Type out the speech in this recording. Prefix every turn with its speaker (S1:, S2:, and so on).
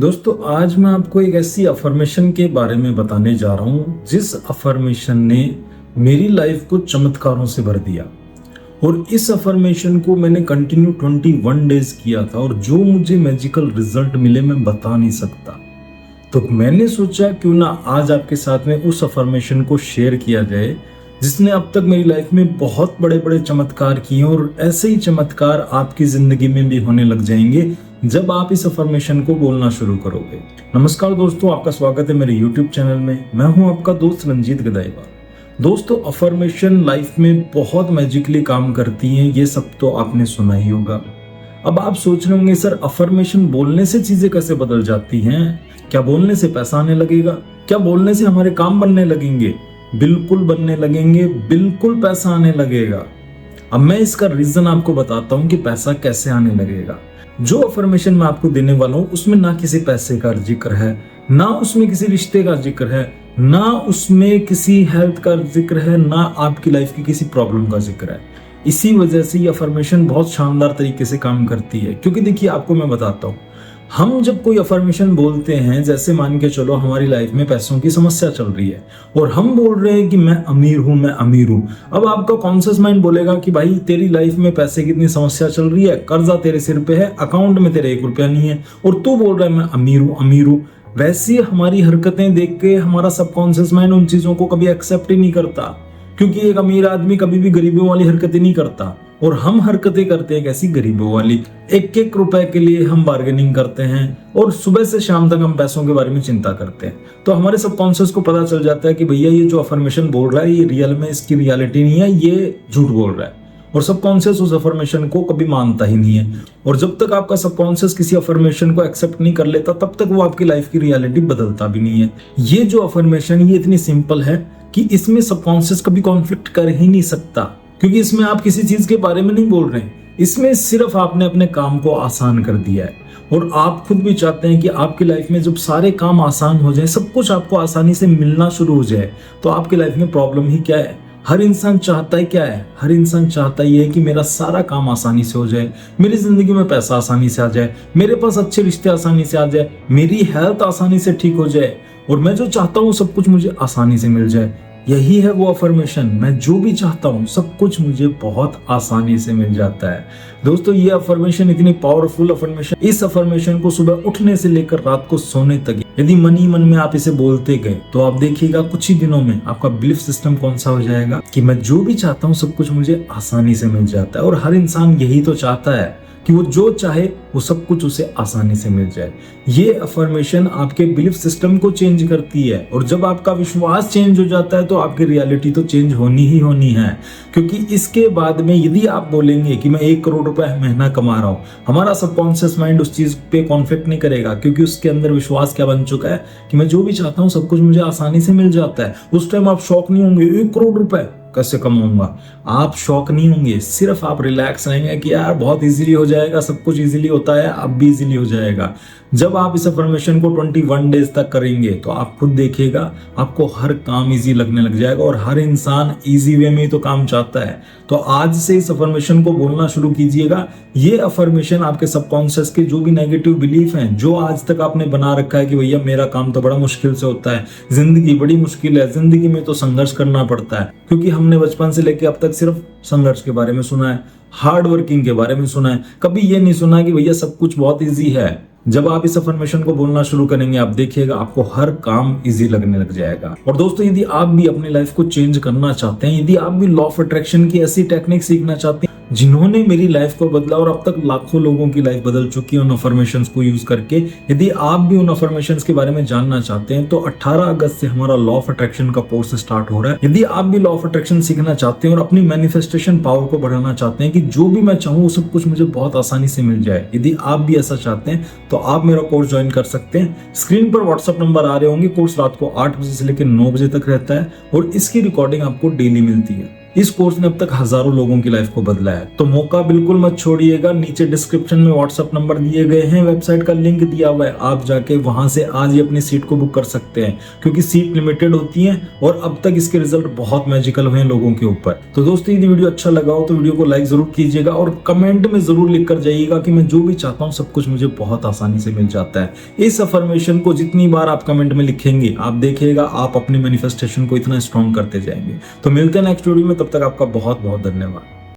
S1: दोस्तों आज मैं आपको एक ऐसी अफर्मेशन के बारे में बताने जा रहा हूँ जिस अफर्मेशन ने मेरी लाइफ को चमत्कारों से भर दिया। और इस अफर्मेशन को मैंने कंटिन्यू 21 डेज किया था और जो मुझे मैजिकल रिजल्ट मिले मैं बता नहीं सकता। तो मैंने सोचा क्यों ना आज आपके साथ में उस अफर्मेशन को शेयर किया जाए जिसने अब तक मेरी लाइफ में बहुत बड़े बड़े चमत्कार किए और ऐसे ही चमत्कार आपकी जिंदगी में भी होने लग जाएंगे जब आप इस अफर्मेशन को बोलना शुरू करोगे। नमस्कार दोस्तों, आपका स्वागत है मेरे YouTube चैनल में। मैं हूं आपका दोस्त रंजीत गदाईवाल। दोस्तों अफर्मेशन लाइफ में बहुत मैजिकली काम करती हैं, ये सब तो आपने सुना ही होगा। अब आप सोच रहे होंगे सर अफर्मेशन बोलने से चीजें कैसे बदल जाती हैं? क्या बोलने से पैसा आने लगेगा? क्या बोलने से हमारे काम बनने लगेंगे? बिल्कुल बनने लगेंगे, बिल्कुल पैसा आने लगेगा। अब मैं इसका रीजन आपको बताता हूं कि पैसा कैसे आने लगेगा। जो अफर्मेशन मैं आपको देने वाला हूं उसमें ना किसी पैसे का जिक्र है, ना उसमें किसी रिश्ते का जिक्र है, ना उसमें किसी हेल्थ का जिक्र है, ना आपकी लाइफ की किसी प्रॉब्लम का जिक्र है। इसी वजह से ये अफर्मेशन बहुत शानदार तरीके से काम करती है। क्योंकि देखिए आपको मैं बताता हूँ, हम जब कोई अफर्मेशन बोलते हैं, जैसे मान के चलो हमारी लाइफ में पैसों की समस्या चल रही है और हम बोल रहे हैं कि मैं अमीर हूं, मैं अमीर हूं। अब आपका कॉन्शियस माइंड बोलेगा कि भाई तेरी लाइफ में पैसे की इतनी समस्या चल रही है, कर्जा तेरे सिर पे है, अकाउंट में तेरे 1 रुपया नहीं है और तू बोल रहा है मैं अमीर हूं, अमीर हूं। वैसी हमारी हरकतें देख के हमारा सबकॉन्शियस माइंड उन चीजों को कभी एक्सेप्ट ही नहीं करता, क्योंकि एक अमीर आदमी कभी भी गरीबों वाली हरकतें नहीं करता और हम हरकतें करते हैं कैसी गरीबों वाली। 1-1 रुपए के लिए हम बार्गेनिंग करते हैं और सुबह से शाम तक हम पैसों के बारे में चिंता करते हैं। तो हमारे सबकॉन्शियस को पता चल जाता है कि भैया ये जो अफर्मेशन बोल रहा है ये रियल में इसकी रियलिटी नहीं है, ये झूठ बोल रहा है। और सबकॉन्शियस उस अफर्मेशन को कभी मानता ही नहीं है। और जब तक आपका सबकॉन्शियस किसी अफर्मेशन को एक्सेप्ट नहीं कर लेता तब तक वो आपकी लाइफ की रियलिटी बदलता भी नहीं है। ये जो अफर्मेशन ये इतनी सिंपल है कि इसमें सबकॉन्शियस कभी कॉन्फ्लिक्ट कर ही नहीं सकता, क्योंकि इसमें आप किसी चीज के बारे में नहीं बोल रहे हैं। इसमें सिर्फ आपने अपने काम को आसान कर दिया है और आप खुद भी चाहते हैं कि आपकी लाइफ में जब सारे काम आसान हो जाए, सब कुछ आपको आसानी से मिलना शुरू हो जाए, तो आपकी लाइफ में प्रॉब्लम ही क्या है? हर इंसान चाहता है क्या है? हर इंसान चाहता ही है कि मेरा सारा काम आसानी से हो जाए, मेरी जिंदगी में पैसा आसानी से आ जाए, मेरे पास अच्छे रिश्ते आसानी से आ जाए, मेरी हेल्थ आसानी से ठीक हो जाए और मैं जो चाहता हूँ सब कुछ मुझे आसानी से मिल जाए। यही है वो अफर्मेशन। मैं जो भी चाहता हूँ सब कुछ मुझे बहुत आसानी से मिल जाता है। दोस्तों ये अफर्मेशन इतनी पावरफुल अफर्मेशन, इस अफर्मेशन को सुबह उठने से लेकर रात को सोने तक यदि मन ही मन में आप इसे बोलते गए तो आप देखिएगा कुछ ही दिनों में आपका बिलीफ सिस्टम कौन सा हो जाएगा कि मैं जो भी चाहता हूँ सब कुछ मुझे आसानी से मिल जाता है। और हर इंसान यही तो चाहता है कि वो जो चाहे वो सब कुछ उसे आसानी से मिल जाए। ये अफर्मेशन आपके बिलीफ सिस्टम को चेंज करती है और जब आपका विश्वास चेंज हो जाता है तो आपकी रियलिटी तो चेंज होनी ही होनी है। क्योंकि इसके बाद में यदि आप बोलेंगे कि मैं 1 करोड़ रुपए महीना कमा रहा हूं, हमारा सबकॉन्शियस माइंड उस चीज पे कॉन्फ्लिक्ट नहीं करेगा, क्योंकि उसके अंदर विश्वास क्या बन चुका है कि मैं जो भी चाहता हूँ सब कुछ मुझे आसानी से मिल जाता है। उस टाइम आप शॉक नहीं होंगे 1 करोड़ रुपए कैसे कमाऊंगा। आप शॉक नहीं होंगे, सिर्फ आप रिलैक्स रहेंगे कि यार बहुत इजीली हो जाएगा, सब कुछ इजीली होता है, अब भी इजीली हो जाएगा। जब आप इस अफर्मेशन को 21 डेज तक करेंगे तो आप खुद देखिएगा आपको हर काम इजी लगने लग जाएगा और हर इंसान इजी वे में ही तो काम चाहता है। तो आज से इस अफर्मेशन को बोलना शुरू कीजिएगा। ये अफर्मेशन आपके सबकॉन्शियस के जो भी नेगेटिव बिलीफ हैं, जो आज तक आपने बना रखा है कि भैया मेरा काम तो बड़ा मुश्किल से होता है, जिंदगी बड़ी मुश्किल है, जिंदगी में तो संघर्ष करना पड़ता है, क्योंकि हमने बचपन से लेकर अब तक सिर्फ संघर्ष के बारे में सुना है, हार्ड वर्किंग के बारे में सुना है, कभी ये नहीं सुना कि भैया सब कुछ बहुत इजी है। जब आप इस अफर्मेशन को बोलना शुरू करेंगे आप देखिएगा आपको हर काम इजी लगने लग जाएगा। और दोस्तों यदि आप भी अपनी लाइफ को चेंज करना चाहते हैं, यदि आप भी लॉ ऑफ अट्रैक्शन की ऐसी टेक्निक सीखना चाहते हैं जिन्होंने मेरी लाइफ को बदला और अब तक लाखों लोगों की लाइफ बदल चुकी है उन अफर्मेशंस को यूज करके, यदि आप भी उन अफर्मेशंस के बारे में जानना चाहते हैं तो 18 अगस्त से हमारा लॉ ऑफ अट्रैक्शन का कोर्स स्टार्ट हो रहा है। यदि आप भी लॉ ऑफ अट्रैक्शन सीखना चाहते हैं और अपनी मैनिफेस्टेशन पावर को बढ़ाना चाहते हैं कि जो भी मैं चाहूँ वो सब कुछ मुझे बहुत आसानी से मिल जाए, यदि आप भी ऐसा चाहते हैं तो आप मेरा कोर्स ज्वाइन कर सकते हैं। स्क्रीन पर व्हाट्सएप नंबर आ रहे होंगे। कोर्स रात को 8 बजे से लेकर 9 बजे तक रहता है और इसकी रिकॉर्डिंग आपको डेली मिलती है। इस कोर्स ने अब तक हजारों लोगों की लाइफ को बदला है। तो मौका बिल्कुल मत छोड़िएगा। नीचे डिस्क्रिप्शन में व्हाट्सएप नंबर दिए गए हैं, वेबसाइट का लिंक दिया हुआ है, आप जाके वहां से आज ही अपनी सीट को बुक कर सकते हैं, क्योंकि सीट लिमिटेड होती है और अब तक इसके रिजल्ट बहुत मैजिकल हुए हैं लोगों के ऊपर। तो दोस्तों, यदि वीडियो अच्छा लगा हो तो वीडियो को लाइक जरूर कीजिएगा और कमेंट में जरूर लिख कर जाइएगा कि मैं जो भी चाहता हूँ सब कुछ मुझे बहुत आसानी से मिल जाता है। इस अफर्मेशन को जितनी बार आप कमेंट में लिखेंगे, आप देखिएगा आप अपने मैनिफेस्टेशन को इतना स्ट्रॉन्ग करते जाएंगे। तो मिलते हैं नेक्स्ट वीडियो में, तब तक आपका बहुत बहुत धन्यवाद।